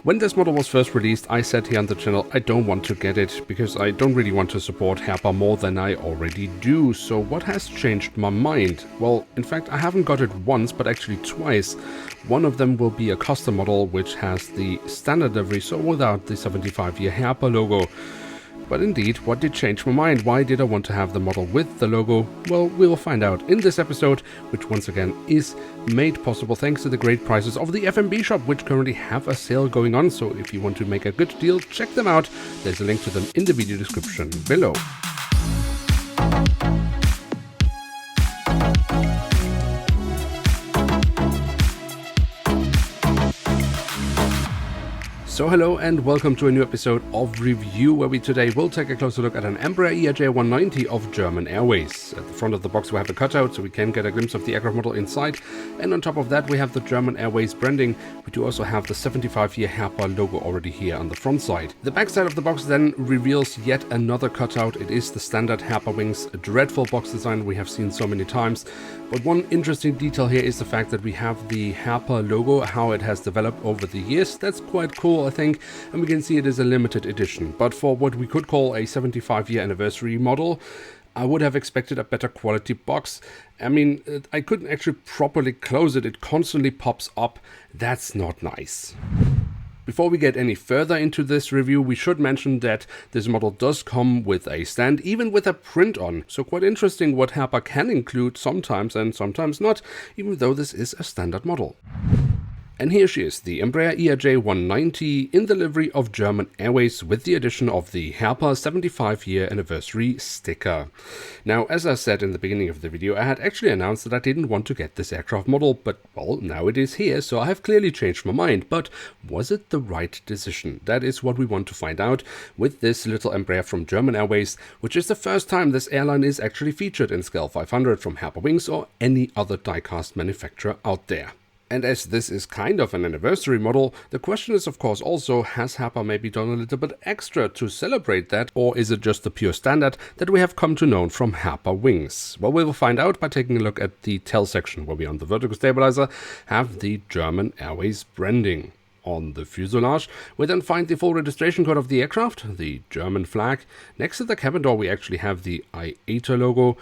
When this model was first released, I said here on the channel I don't want to get it because I don't really want to support Herpa more than I already do. So what has changed my mind? Well, in fact, I haven't got it once, but actually twice. One of them will be a custom model which has the standard livery, so without the 75-year Herpa logo. But indeed, what did change my mind? Why did I want to have the model with the logo? Well, we will find out in this episode, which once again is made possible thanks to the great prices of the FMB shop, which currently have a sale going on. So if you want to make a good deal, check them out. There's a link to them in the video description below. So hello and welcome to a new episode of Review, where we today will take a closer look at an Embraer ERJ-190 of German Airways. At the front of the box we have a cutout so we can get a glimpse of the aircraft model inside, and on top of that we have the German Airways branding. We do also have the 75-year Herpa logo already here on the front side. The back side of the box then reveals yet another cutout. It is the standard Herpa Wings, a dreadful box design we have seen so many times. But one interesting detail here is the fact that we have the Herpa logo, how it has developed over the years. That's quite cool, I think, and we can see it is a limited edition. But for what we could call a 75-year anniversary model, I would have expected a better quality box. I mean, I couldn't actually properly close it. It constantly pops up. That's not nice. Before we get any further into this review, we should mention that this model does come with a stand, even with a print on. So quite interesting what Herpa can include sometimes and sometimes not, even though this is a standard model. And here she is, the Embraer ERJ-190 in the livery of German Airways with the addition of the Herpa 75-year anniversary sticker. Now, as I said in the beginning of the video, I had actually announced that I didn't want to get this aircraft model, but well, now it is here, so I have clearly changed my mind. But was it the right decision? That is what we want to find out with this little Embraer from German Airways, which is the first time this airline is actually featured in Scale 500 from Herpa Wings or any other diecast manufacturer out there. And as this is kind of an anniversary model, the question is of course also, has Herpa maybe done a little bit extra to celebrate that, or is it just the pure standard that we have come to know from Herpa Wings? Well, we will find out by taking a look at the tail section, where we on the vertical stabilizer have the German Airways branding. On the fuselage, we then find the full registration code of the aircraft, the German flag. Next to the cabin door we actually have the IATA logo.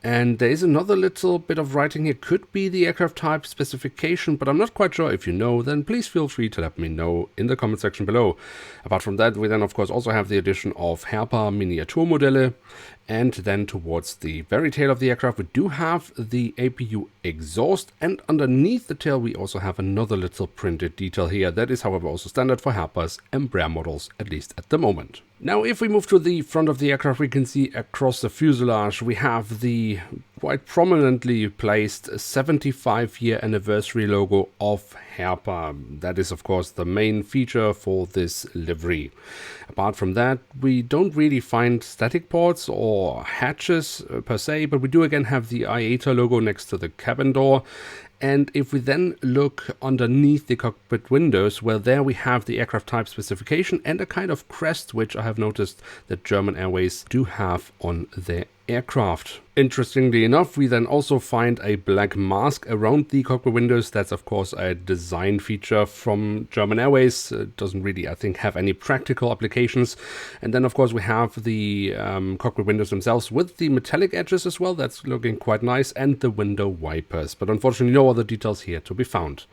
And there is another little bit of writing here, could be the aircraft type specification, but I'm not quite sure. If you know, then please feel free to let me know in the comment section below. Apart from that, we then of course also have the addition of Herpa Miniaturmodelle. And then towards the very tail of the aircraft, we do have the APU exhaust, and underneath the tail we also have another little printed detail here. That is, however, also standard for Herpa's Embraer models, at least at the moment. Now, if we move to the front of the aircraft, we can see across the fuselage we have the quite prominently placed 75-year anniversary logo of Herpa. That is, of course, the main feature for this livery. Apart from that, we don't really find static ports or hatches per se, but we do again have the IATA logo next to the cabin door. And if we then look underneath the cockpit windows, well, there we have the aircraft type specification and a kind of crest, which I have noticed that German Airways do have on their aircraft. Interestingly enough, we then also find a black mask around the cockpit windows. That's of course a design feature from German Airways. It doesn't really, I think, have any practical applications. And then of course we have the cockpit windows themselves with the metallic edges as well. That's looking quite nice, and the window wipers. But unfortunately no other details here to be found.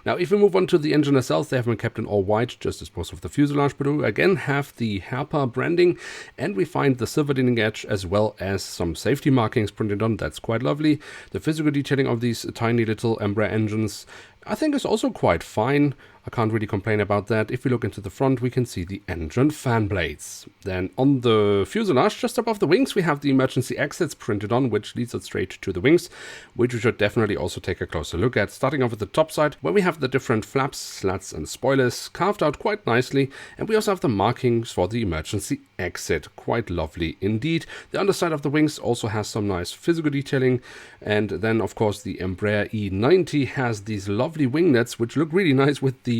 Now, if we move on to the engine itself, they have been kept in all white, just as most of the fuselage, but we again have the Herpa branding, and we find the silver leading edge as well as some safety markings printed on. That's quite lovely. The physical detailing of these tiny little Embraer engines, I think, is also quite fine. I can't really complain about that. If we look into the front, we can see the engine fan blades. Then on the fuselage, just above the wings, we have the emergency exits printed on, which leads us straight to the wings, which we should definitely also take a closer look at. Starting off with the top side, where we have the different flaps, slats and spoilers carved out quite nicely, and we also have the markings for the emergency exit. Quite lovely indeed. The underside of the wings also has some nice physical detailing, and then of course the Embraer E90 has these lovely winglets, which look really nice with the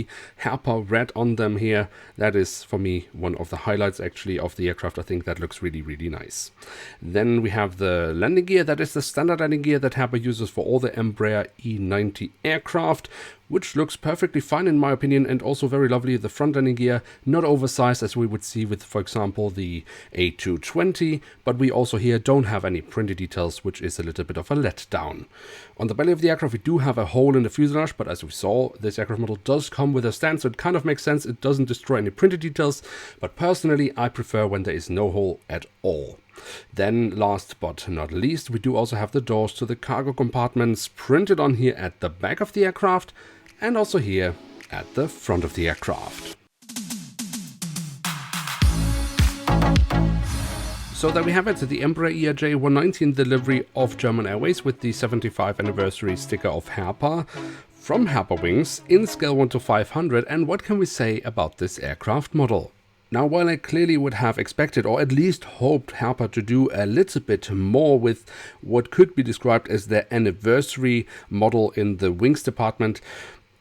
Herpa red on them here. That is, for me, one of the highlights actually of the aircraft. I think that looks really, really nice. Then we have the landing gear. That is the standard landing gear that Herpa uses for all the Embraer E90 aircraft, which looks perfectly fine in my opinion, and also very lovely. The front landing gear, not oversized as we would see with, for example, the A220, but we also here don't have any printed details, which is a little bit of a letdown. On the belly of the aircraft, we do have a hole in the fuselage, but as we saw, this aircraft model does come with a stand, so it kind of makes sense. It doesn't destroy any printed details, but personally, I prefer when there is no hole at all. Then, last but not least, we do also have the doors to the cargo compartments printed on here at the back of the aircraft, and also here at the front of the aircraft. So there we have it, the Embraer ERJ-190 in delivery of German Airways with the 75th anniversary sticker of Herpa from Herpa Wings in scale 1 to 500. And what can we say about this aircraft model? Now, while I clearly would have expected, or at least hoped, Herpa to do a little bit more with what could be described as their anniversary model in the wings department,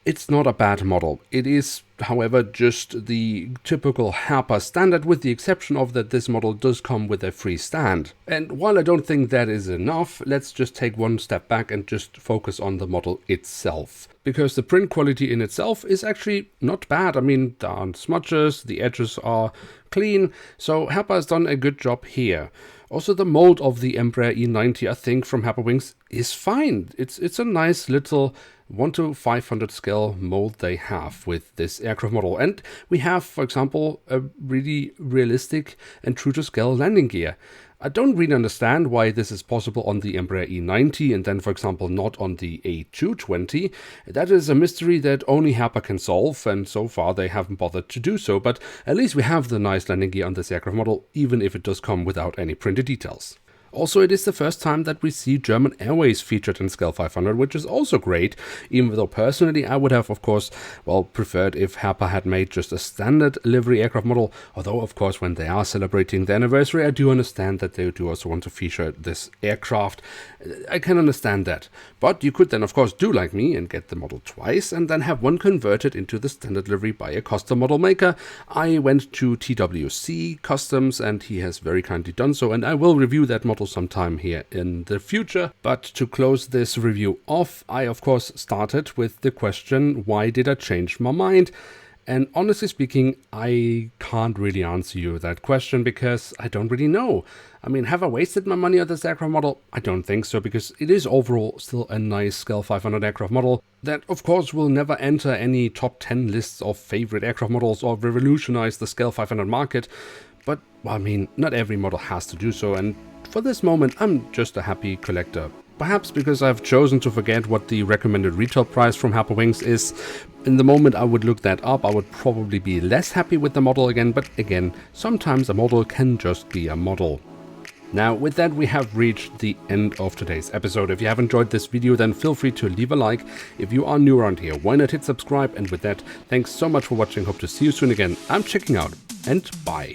it's not a bad model. It is, however, just the typical Herpa standard, with the exception of that this model does come with a free stand. And while I don't think that is enough, let's just take one step back and just focus on the model itself. Because the print quality in itself is actually not bad. I mean, there aren't smudges, the edges are clean, so Herpa has done a good job here. Also, the mold of the Embraer E90, I think, from Herpa Wings is fine. It's a nice little 1 to 500 scale mold they have with this aircraft model. And we have, for example, a really realistic and true to scale landing gear. I don't really understand why this is possible on the Embraer E90 and then, for example, not on the A220. That is a mystery that only Herpa can solve, and so far they haven't bothered to do so. But at least we have the nice landing gear on this aircraft model, even if it does come without any printed details. Also, it is the first time that we see German Airways featured in Scale 500, which is also great, even though personally I would have, of course, preferred if Herpa had made just a standard livery aircraft model, although, of course, when they are celebrating the anniversary, I do understand that they do also want to feature this aircraft. I can understand that. But you could then, of course, do like me and get the model twice, and then have one converted into the standard livery by a custom model maker. I went to TWC Customs, and he has very kindly done so, and I will review that model sometime here in the future. But to close this review off, I of course started with the question, why did I change my mind? And honestly speaking, I can't really answer you that question because I don't really know. I mean, have I wasted my money on this aircraft model? I don't think so, because it is overall still a nice Scale 500 aircraft model that, of course, will never enter any top 10 lists of favorite aircraft models or revolutionize the Scale 500 market. But, well, I mean, not every model has to do so, and for this moment, I'm just a happy collector. Perhaps because I've chosen to forget what the recommended retail price from Herpa Wings is. In the moment I would look that up, I would probably be less happy with the model again, but again, sometimes a model can just be a model. Now, with that, we have reached the end of today's episode. If you have enjoyed this video, then feel free to leave a like. If you are new around here, why not hit subscribe? And with that, thanks so much for watching. Hope to see you soon again. I'm checking out, and bye.